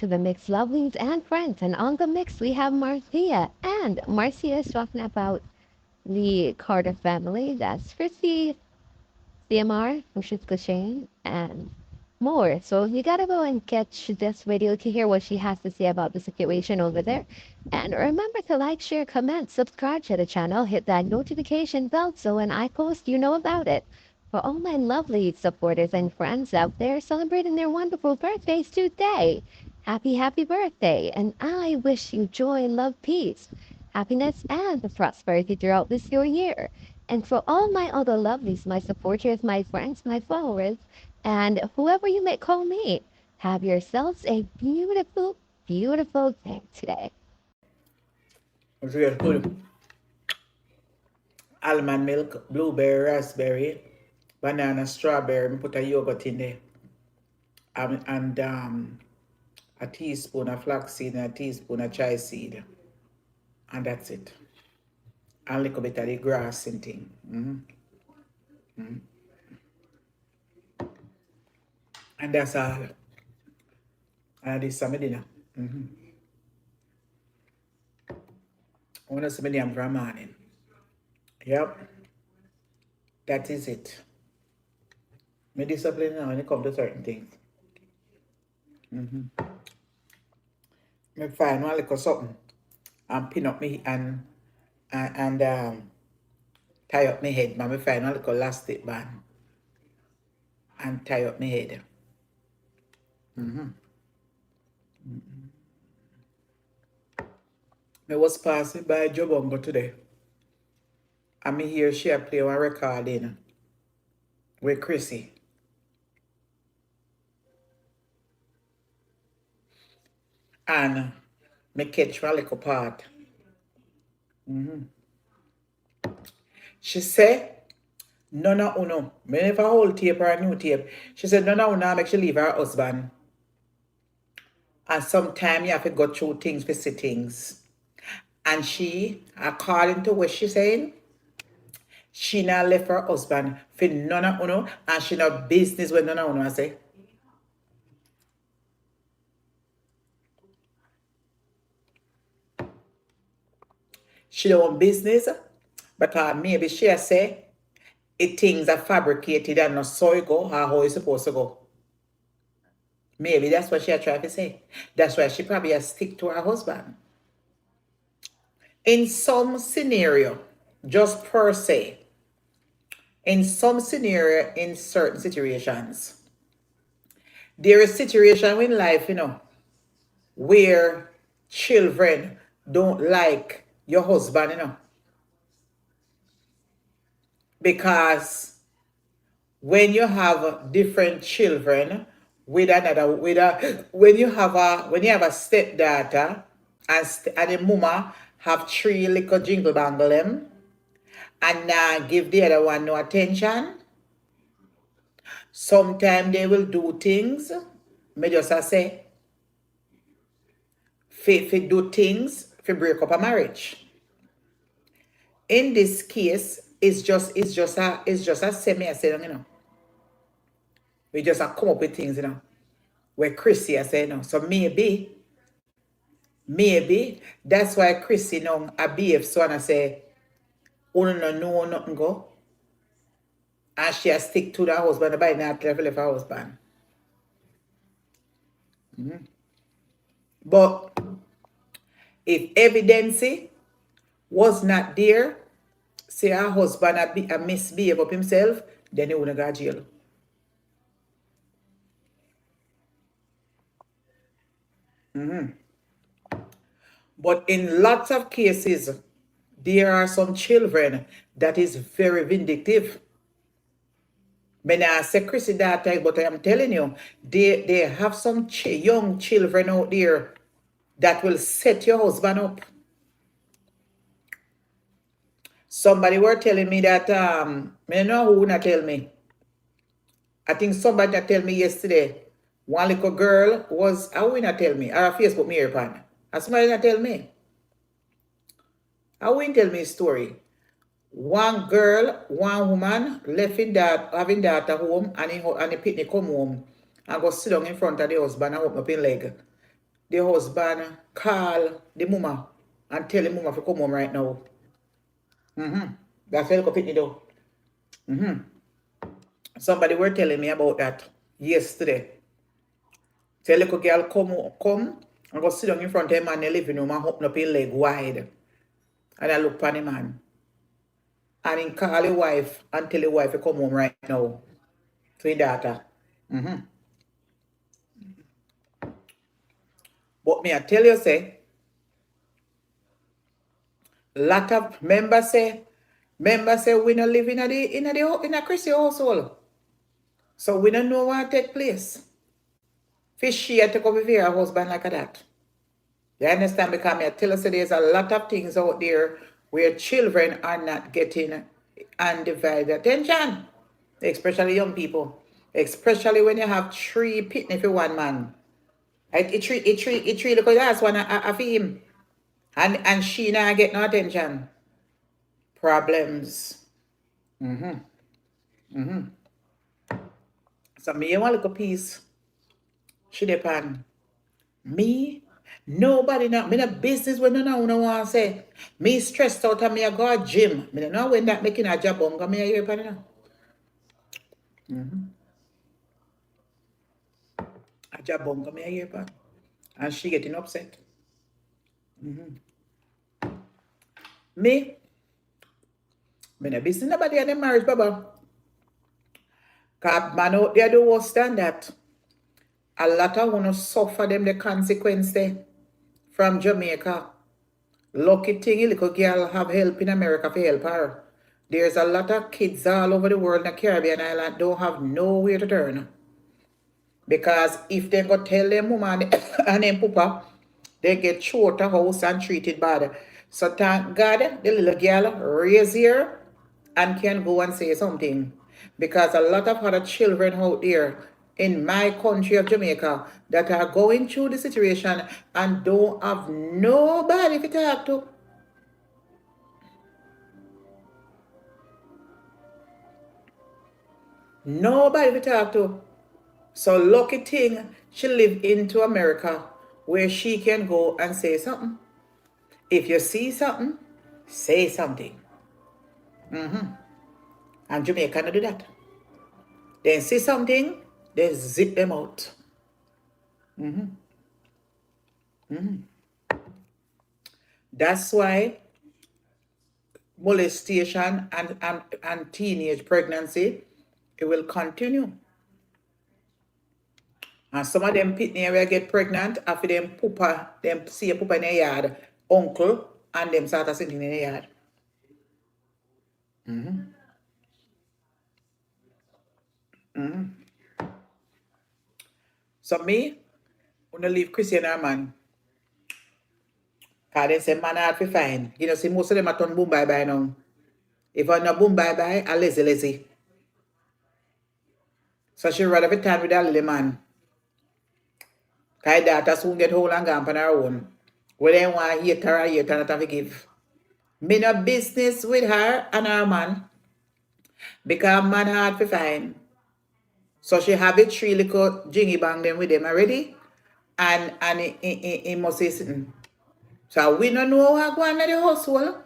to the Mix Lovelies and friends. And on the mix, we have Marcia. And Marcia is talking about the Carter family. That's Chrissy, CMR, which is Shane, and more. So you gotta go and catch this video to hear what she has to say about the situation over there. And remember to like, share, comment, subscribe to the channel, hit that notification bell so when I post, you know about it. For all my lovely supporters and friends out there celebrating their wonderful birthdays today, happy birthday. And I wish you joy, love, peace, happiness, and prosperity throughout this your year. And for all my other lovelies, my supporters, my friends, my followers, and whoever you may call me, have yourselves a beautiful, beautiful day today. It's real good. Almond milk, blueberry, raspberry, banana, strawberry. Put a yogurt in there. And a teaspoon of flaxseed and a teaspoon of chia seed. And that's it. And a little bit of the grass and thing. And that's all. And this is my dinner. I want to see my damn for a morning. Yep. That is it. My discipline now when it comes to certain things. I find one little something and pin up me and tie up my head. But I find one little elastic band and tie up my head. I was passing by Jobongo today. And me hear she play one recording with Chrissy. And me catch one little part. She say, none of uno, me never hold tape or a new tape. She said, none of uno make she leave her husband. And sometimes you have to go through things for see things. And she, according to what she's saying, she not left her husband for none of uno, and she not business with none of uno, I say. She don't want business, because maybe she say, it things are fabricated and not so it go, or how it's supposed to go. Maybe that's what she trying to say. That's why she probably has stick to her husband. In some scenario, just per se, in some scenario, in certain situations, there is situation in life, where children don't like your husband, because when you have different children with another, when you have a stepdaughter and the mama have three little jingle bangle them and give the other one no attention, sometimes they will do things, me just say, fi do things fi break up a marriage. In this case, it's just a semi I say, we just come up with things, where Chrissy I say, so maybe that's why Chrissy I behave so and I say, oh no know nothing go, and she stick to the husband by not left her husband. But if evidence was not there, say her husband a misbehave up himself, then he wouldn't go to jail. But in lots of cases, there are some children that is very vindictive. When I say Chrissy that time, but I am telling you, they have some young children out there that will set your husband up. Somebody were telling me that, I know who not tell me. I think somebody that tell me yesterday, one little girl was, I will not tell me, or a Facebook me upon. And somebody not tell me. I will tell me a story. One girl, one woman left in that, having that at home, and the picnic come home and go sit down in front of the husband and open up his leg. the husband call the mama and tell the mama to come home right now. That's where the pitney do. Somebody were telling me about that yesterday. Tell the girl come and go sit down in front of him in the living room and open up his leg wide. And I look at the man. And he call the wife and tell the wife to come home right now. To his daughter. But me I tell you say, lot of members say we not live in a Christian household. So we don't know what take place. Fish she take over here a husband like that. You understand? Because I tell us there's a lot of things out there where children are not getting undivided attention. Especially young people. Especially when you have 3 pitney for one man. It three look that's one of him. And she not get no attention. Problems. So me want look a piece. She depend. Me, nobody not me a business when no want to say. Me stressed out and me I go to gym. Me don't know when that making a job on me a hear pan now. A job on me a hear pan. And she getting upset. Me no business nobody in the marriage, Baba. Cause man out there do worse than that. A lot of wanna suffer them the consequence from Jamaica. Lucky thing, little girl have help in America for help her. There's a lot of kids all over the world in the Caribbean island don't have nowhere to turn. Because if they go tell them mama and them papa, they get short of house and treated bad. So thank God the little girl raise here and can go and say something. Because a lot of other children out there in my country of Jamaica that are going through the situation and don't have nobody to talk to. Nobody to talk to. So lucky thing she live into America where she can go and say something. If you see something, say something. And Jamaica not do that. Then see something, they zip them out. That's why molestation and teenage pregnancy, it will continue. And some of them pitney will get pregnant after them see a poopa in the yard, uncle, and them start sitting in the yard. So me, when I leave Chrissy and her man, because they say man hard to find. You know, see most of them are turn boom bye now. If I not boom bye, I lazy. So she rather be time with that little man. Because daughter soon get hold and gone on her own. When they want hate her, not to forgive. Me no business with her and her man. Because man hard to find. So she have it 3 little jingy bang them with them already. And he must say something. So we don't know what going on in the household.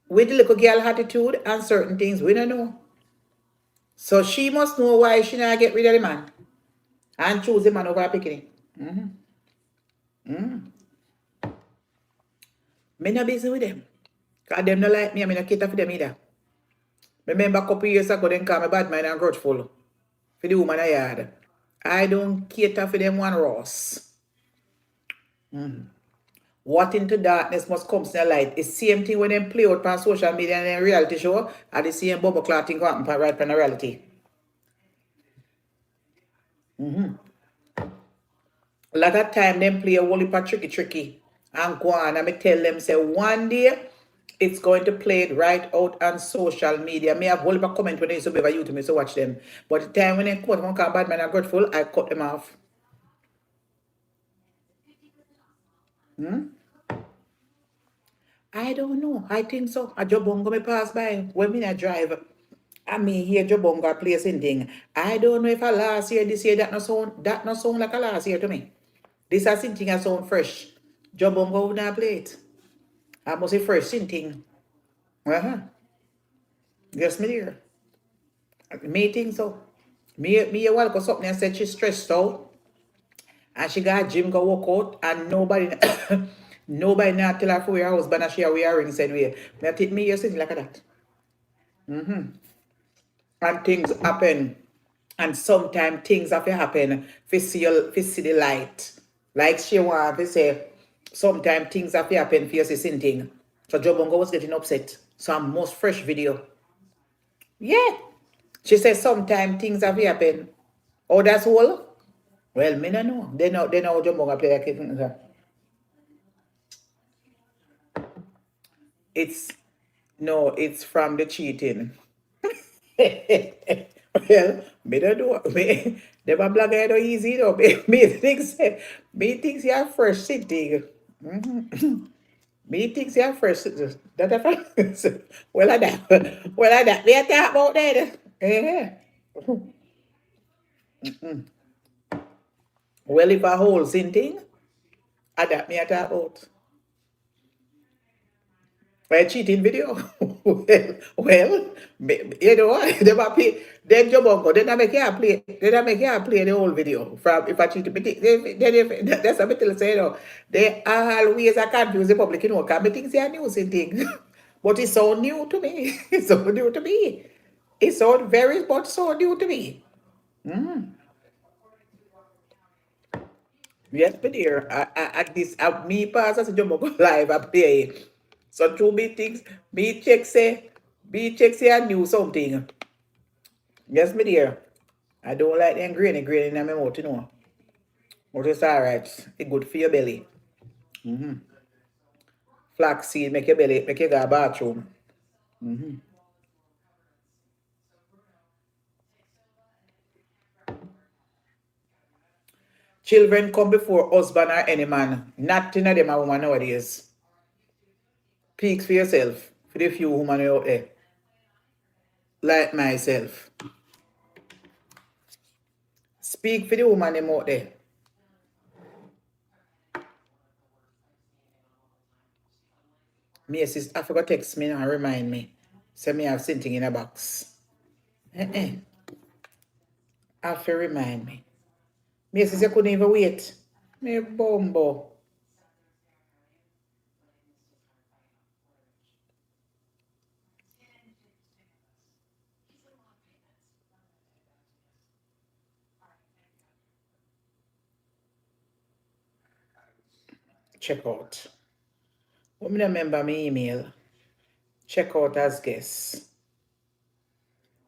With the little girl attitude and certain things, we don't know. So she must know why she not get rid of the man. And choose the man over a picnic. Me no busy with them. Because them not like me, I not cater for them either. Remember a couple years ago, they call me bad mind and grudgeful. For the woman I had. I don't cater for them one Ross. What into darkness must come to the light. It's the same thing when they play out on social media and in reality show, and the same bubble cloth thing happen right from the reality. A lot of time them play a whole heap of tricky and go on and me tell them say one day it's going to play it right out on social media. Me have whole heap of comment when they used to be over YouTube, me so watch them. But the time when they quote one call bad man and grateful, I cut them off. I don't know. I think so. A Jobongo me pass by when me I drive. I mean hear Jobongo play something. I don't know if I last year, this year that no sound like a last year to me. This a thing a sound fresh. Jobongo would not play it. I must say fresh thing. Uh-huh. Yes, me dear. Me think so. Me a while ago something and said she stressed out and she got gym go work out and nobody nobody not tell her for her husband and she a wear ring said way. Me take me you sitting like that. And things happen. And sometimes things have to happen for see the light. Like she want to say, sometimes things have to happen for you to see something. So Jobongo was getting upset. So I'm most fresh video. Yeah. She said sometimes things have to happen. Oh, that's all? Well, me no know. They know Jobongo play like it. It's no, it's from the cheating. Well, me don't know. Me, them a blogger you know easy though. Me thinks me thinks you're first sitting. Me thinks you're first sitting. That a well I that. Well I that. We talk about that. Yeah. Well if a whole sin thing, I that me a talk about. By cheating video. well, you know, they might play, then Jobongo, then I make you play, then I make you play the whole video from if I cheat. That's a bit to say, you know, they always are confused the public, you know, because I think they are news and thing. But it's so new to me. It's so new to me. It's so very much so new to me. Yes, but dear, at this, me pass as a Jobongo live, I play. So two meetings, me check say I knew something. Yes, my dear. I don't like them grainy in my mouth, you know. But it's alright. It's good for your belly. Flaxseed make your belly, make you go to bathroom. Children come before husband or any man. Not in them a woman nowadays. Speak for yourself. For the few women out there. Like myself. Speak for the woman them out there. Me sister, I forgot text me and remind me. Say me have something in a box. Eh. Have to remind me. Me sister couldn't even wait. Me bumbo. Check out. What me remember my email. Check out as guest.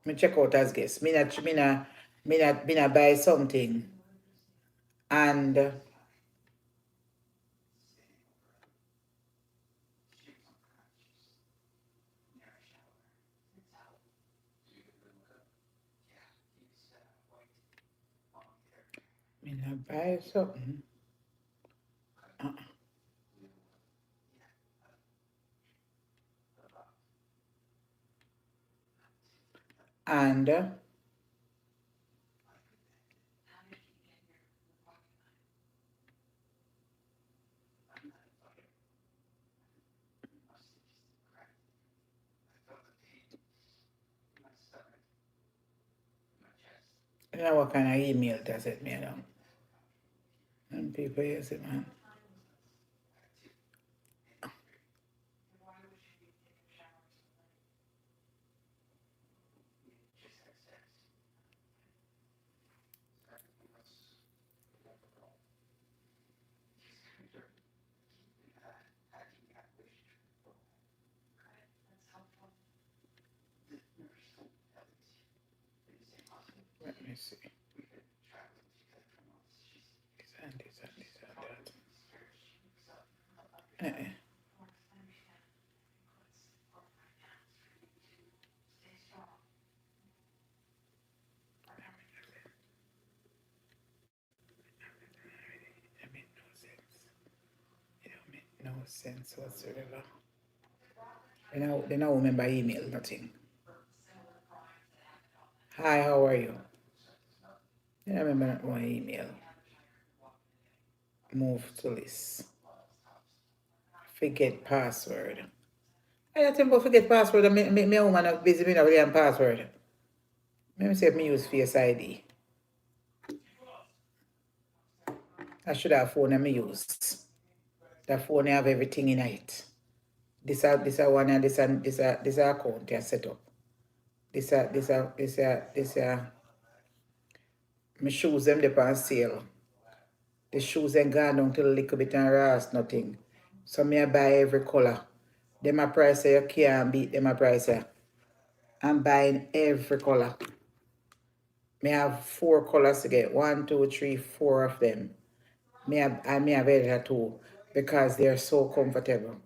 Me check out as guest. Me not buy something. And me not buy something. And you know what kind of email does it me now? And people use it, man. Let me see. This and this and this and that. Uh-uh. It make no sense. It don't make no sense whatsoever. They now remember email, nothing. Hi, how are you? They don't remember my email. Move to list. Forget password. I don't think about forget password. Me woman are busy with a password. Let me see if me use Face ID. I should have phone I me use. The phone have everything in it. This a one and this a account I set up. This a my shoes them they on sale. The shoes ain't gone down to a little bit and rust nothing. So me I buy every color. Them a price you can't beat them a price. I'm buying every color. Me have 4 colors to get. 1, 2, 3, 4 of them. Me have editor too because they're so comfortable.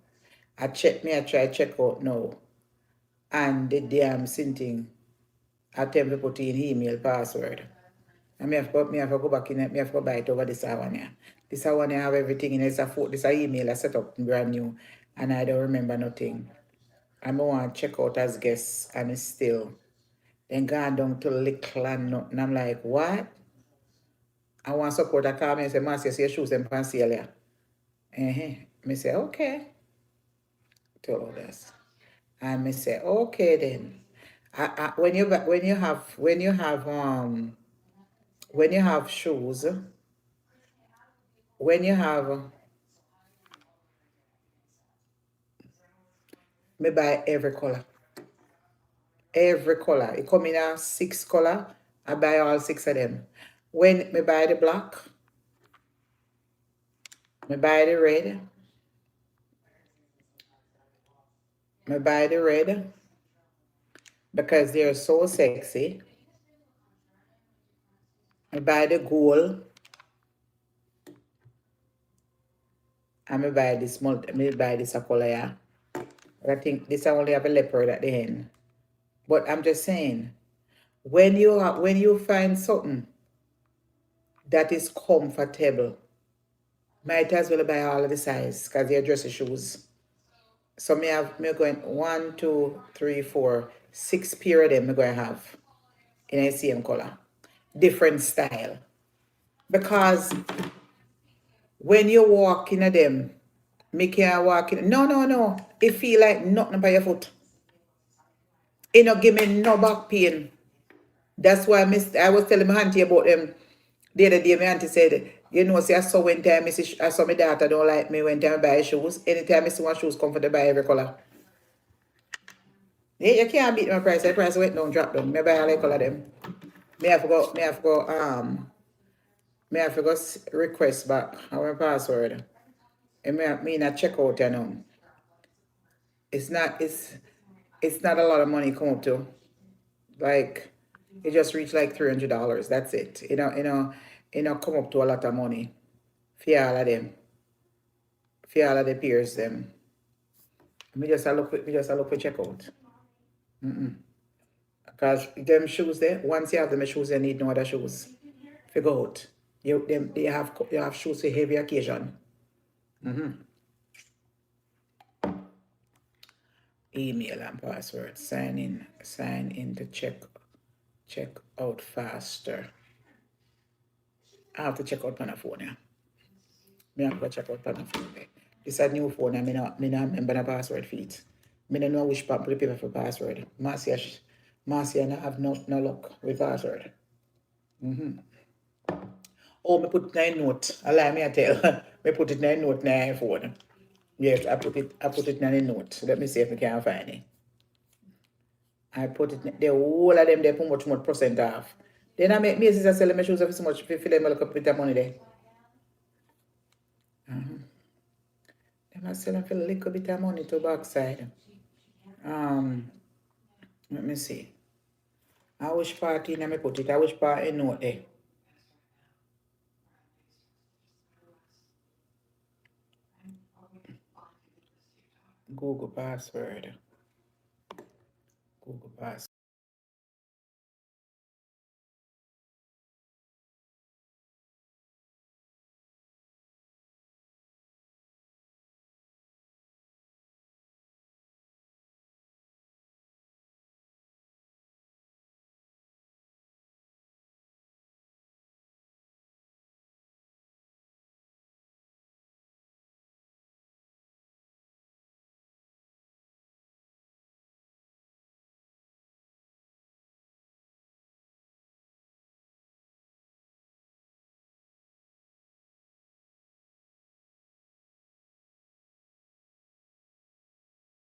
I try check out now. And the damn thing. I tell me put in email password. And me have to go back in it, me have to buy it over this one here. This one here have everything in it. This a email I set up brand new and I don't remember nothing. I want to check out as guests and it's still. Then gone down to little and nothing. I'm like, what? I want support a call me and say, Marcia, see your shoes and pants here. Me say, okay. Told us. And me say, okay then. When you have shoes, when you have me buy every color. Every color. It come in a 6 color. I buy all 6 of them. When me buy the black, me buy the red, me buy the red because they're so sexy. Me buy the gold and me buy this a color yeah. I think this I only have a leopard at the end. But I'm just saying, when you find something that is comfortable, might as well buy all of the size because they're dressy shoes. So me going 1, 2, 3, 4, 6 pair of them me going to have in the same color. Different style. Because when you walk in them, me can't walk in. No. It feel like nothing by your foot. It not give me no back pain. That's why I was telling my auntie about them the other day. My auntie said, you know, see, I saw one time I saw my daughter don't like me when time I buy shoes. Anytime I see one shoes come for to buy every color. Yeah, you can't beat my price. The price went down, drop down. Me buy all the color them. Me have to go request back our password. And me not check out you know. It's not it's not a lot of money come up to. Like it just reached like $300. That's it. Come up to a lot of money. For all of them. For all of the peers them. Me just a look for checkout. Because them shoes there, once you have them shoes, you need no other shoes. Figure out. You have shoes for heavy occasion. Email and password. Sign in to check out faster. I have to check out on a phone, yeah. Me have to check out on a phone. This is a new phone and me not remember the password for it. Me don't know which part put the paper for password. Marcia not have no luck with password. Oh, me put it in a note. Allow me I tell. Me put it in a note in my phone. Yes, I put it in a note. Let me see if I can find it. I put it the whole of them they put much more percent off. Then I make me sister sell my shoes for so much if them look up with the money there. Them I sell them for a little bit of money to backside. Let me see. I wish part in me put it. I wish part in note there. Google password. Google password.